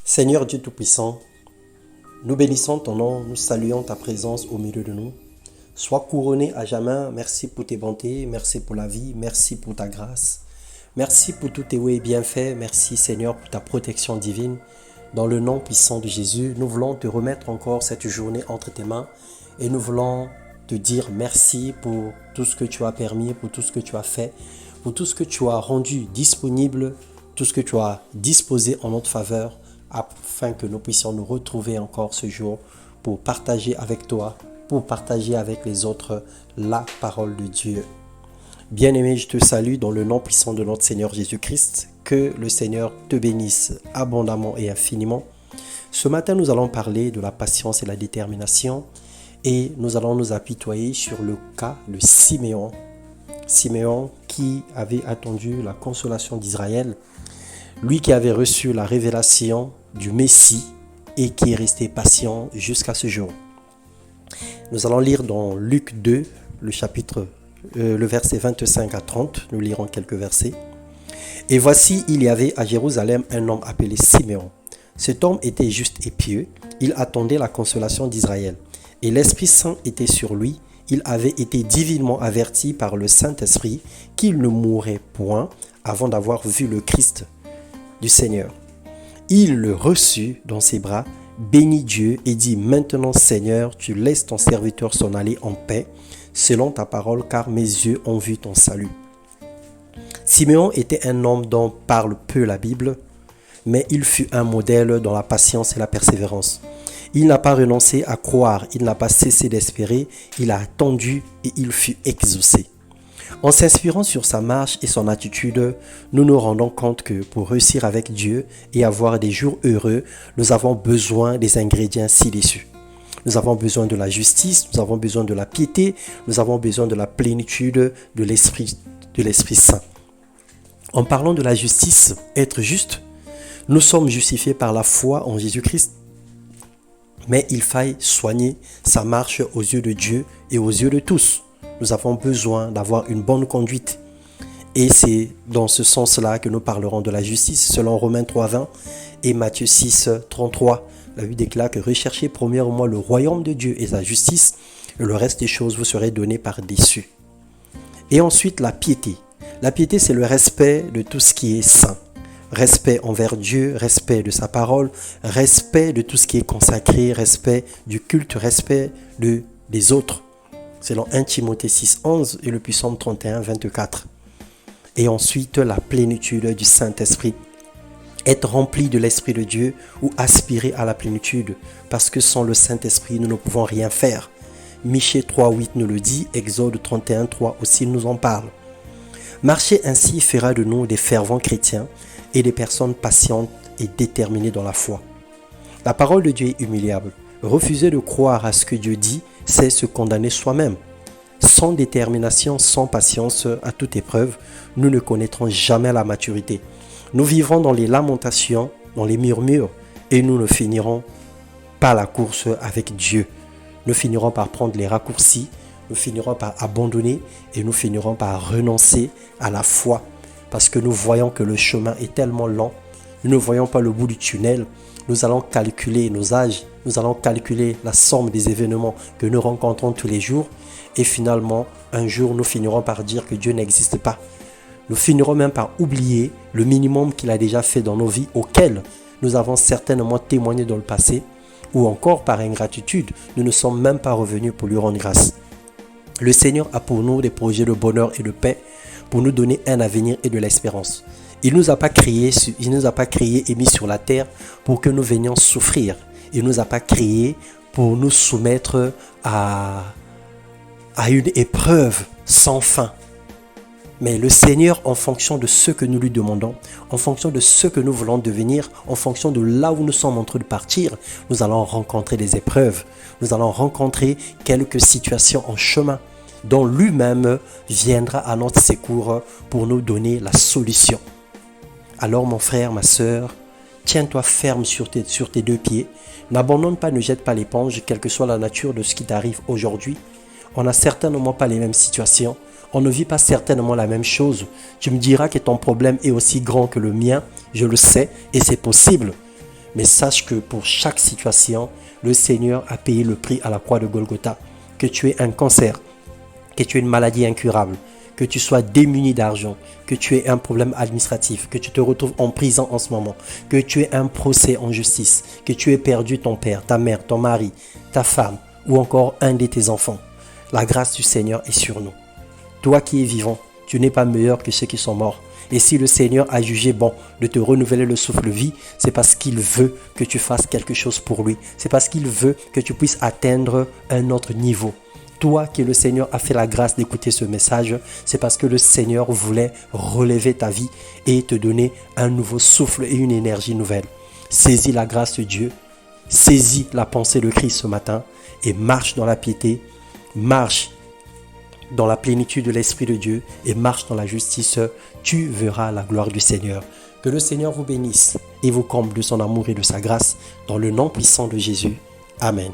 Seigneur Dieu Tout-Puissant, nous bénissons ton nom, nous saluons ta présence au milieu de nous. Sois couronné à jamais. Merci pour tes bontés, merci pour la vie, merci pour ta grâce. Merci pour tous tes oui et bienfaits. Merci Seigneur pour ta protection divine. Dans le nom puissant de Jésus, nous voulons te remettre encore cette journée entre tes mains et nous voulons te dire merci pour tout ce que tu as permis, pour tout ce que tu as fait, pour tout ce que tu as rendu disponible, tout ce que tu as disposé en notre faveur, afin que nous puissions nous retrouver encore ce jour pour partager avec toi, pour partager avec les autres la parole de Dieu. Bien-aimé, je te salue dans le nom puissant de notre Seigneur Jésus-Christ. Que le Seigneur te bénisse abondamment et infiniment. Ce matin, nous allons parler de la patience et la détermination et nous allons nous apitoyer sur le cas de Siméon. Siméon qui avait attendu la consolation d'Israël, lui qui avait reçu la révélation du Messie et qui est resté patient jusqu'à ce jour. Nous allons lire dans Luc 2, le verset 25 à 30. Nous lirons quelques versets. Et voici, il y avait à Jérusalem un homme appelé Siméon. Cet homme était juste et pieux. Il attendait la consolation d'Israël. Et l'Esprit Saint était sur lui. Il avait été divinement averti par le Saint-Esprit qu'il ne mourrait point avant d'avoir vu le Christ du Seigneur. Il le reçut dans ses bras, bénit Dieu et dit: Maintenant Seigneur, tu laisses ton serviteur s'en aller en paix, selon ta parole, car mes yeux ont vu ton salut. Siméon était un homme dont parle peu la Bible, mais il fut un modèle dans la patience et la persévérance. Il n'a pas renoncé à croire, il n'a pas cessé d'espérer, il a attendu et il fut exaucé. En s'inspirant sur sa marche et son attitude, nous nous rendons compte que pour réussir avec Dieu et avoir des jours heureux, nous avons besoin des ingrédients ci-dessus. Nous avons besoin de la justice, nous avons besoin de la piété, nous avons besoin de la plénitude de l'Esprit Saint. En parlant de la justice, être juste, nous sommes justifiés par la foi en Jésus-Christ. Mais il faille soigner sa marche aux yeux de Dieu et aux yeux de tous. Nous avons besoin d'avoir une bonne conduite. Et c'est dans ce sens-là que nous parlerons de la justice, selon Romains 3,20 et Matthieu 6,33. La Bible déclare que recherchez premièrement le royaume de Dieu et sa justice, et le reste des choses vous serez donné par-dessus. Et ensuite, la piété. La piété, c'est le respect de tout ce qui est saint. Respect envers Dieu, respect de sa parole, respect de tout ce qui est consacré, respect du culte, respect des autres. Selon 1 Timothée 6,11 et le Psaume 31,24. Et ensuite, la plénitude du Saint-Esprit. Être rempli de l'Esprit de Dieu ou aspirer à la plénitude, parce que sans le Saint-Esprit, nous ne pouvons rien faire. Michée 3,8 nous le dit, Exode 31,3 aussi nous en parle. Marcher ainsi fera de nous des fervents chrétiens et des personnes patientes et déterminées dans la foi. La parole de Dieu est humiliable. Refuser de croire à ce que Dieu dit, c'est se condamner soi-même. Sans détermination, sans patience, à toute épreuve, nous ne connaîtrons jamais la maturité. Nous vivrons dans les lamentations, dans les murmures, et nous ne finirons pas la course avec Dieu. Nous finirons par prendre les raccourcis, nous finirons par abandonner et nous finirons par renoncer à la foi. Parce que nous voyons que le chemin est tellement lent, nous ne voyons pas le bout du tunnel. Nous allons calculer nos âges, nous allons calculer la somme des événements que nous rencontrons tous les jours. Et finalement, un jour, nous finirons par dire que Dieu n'existe pas. Nous finirons même par oublier le minimum qu'il a déjà fait dans nos vies, auquel nous avons certainement témoigné dans le passé, ou encore par ingratitude, nous ne sommes même pas revenus pour lui rendre grâce. Le Seigneur a pour nous des projets de bonheur et de paix, pour nous donner un avenir et de l'espérance. Il ne nous a pas créés et mis sur la terre pour que nous venions souffrir. Il ne nous a pas créés pour nous soumettre à une épreuve sans fin. Mais le Seigneur, en fonction de ce que nous lui demandons, en fonction de ce que nous voulons devenir, en fonction de là où nous sommes en train de partir, nous allons rencontrer des épreuves. Nous allons rencontrer quelques situations en chemin dont lui-même viendra à notre secours pour nous donner la solution. Alors mon frère, ma sœur, tiens-toi ferme sur tes deux pieds. N'abandonne pas, ne jette pas l'éponge, quelle que soit la nature de ce qui t'arrive aujourd'hui. On n'a certainement pas les mêmes situations. On ne vit pas certainement la même chose. Tu me diras que ton problème est aussi grand que le mien. Je le sais et c'est possible. Mais sache que pour chaque situation, le Seigneur a payé le prix à la croix de Golgotha. Que tu aies un cancer, que tu aies une maladie incurable, que tu sois démuni d'argent, que tu aies un problème administratif, que tu te retrouves en prison en ce moment, que tu aies un procès en justice, que tu aies perdu ton père, ta mère, ton mari, ta femme ou encore un de tes enfants. La grâce du Seigneur est sur nous. Toi qui es vivant, tu n'es pas meilleur que ceux qui sont morts. Et si le Seigneur a jugé bon de te renouveler le souffle de vie, c'est parce qu'il veut que tu fasses quelque chose pour lui. C'est parce qu'il veut que tu puisses atteindre un autre niveau. Toi que le Seigneur a fait la grâce d'écouter ce message, c'est parce que le Seigneur voulait relever ta vie et te donner un nouveau souffle et une énergie nouvelle. Saisis la grâce de Dieu, saisis la pensée de Christ ce matin et marche dans la piété, marche dans la plénitude de l'Esprit de Dieu et marche dans la justice, tu verras la gloire du Seigneur. Que le Seigneur vous bénisse et vous comble de son amour et de sa grâce dans le nom puissant de Jésus. Amen.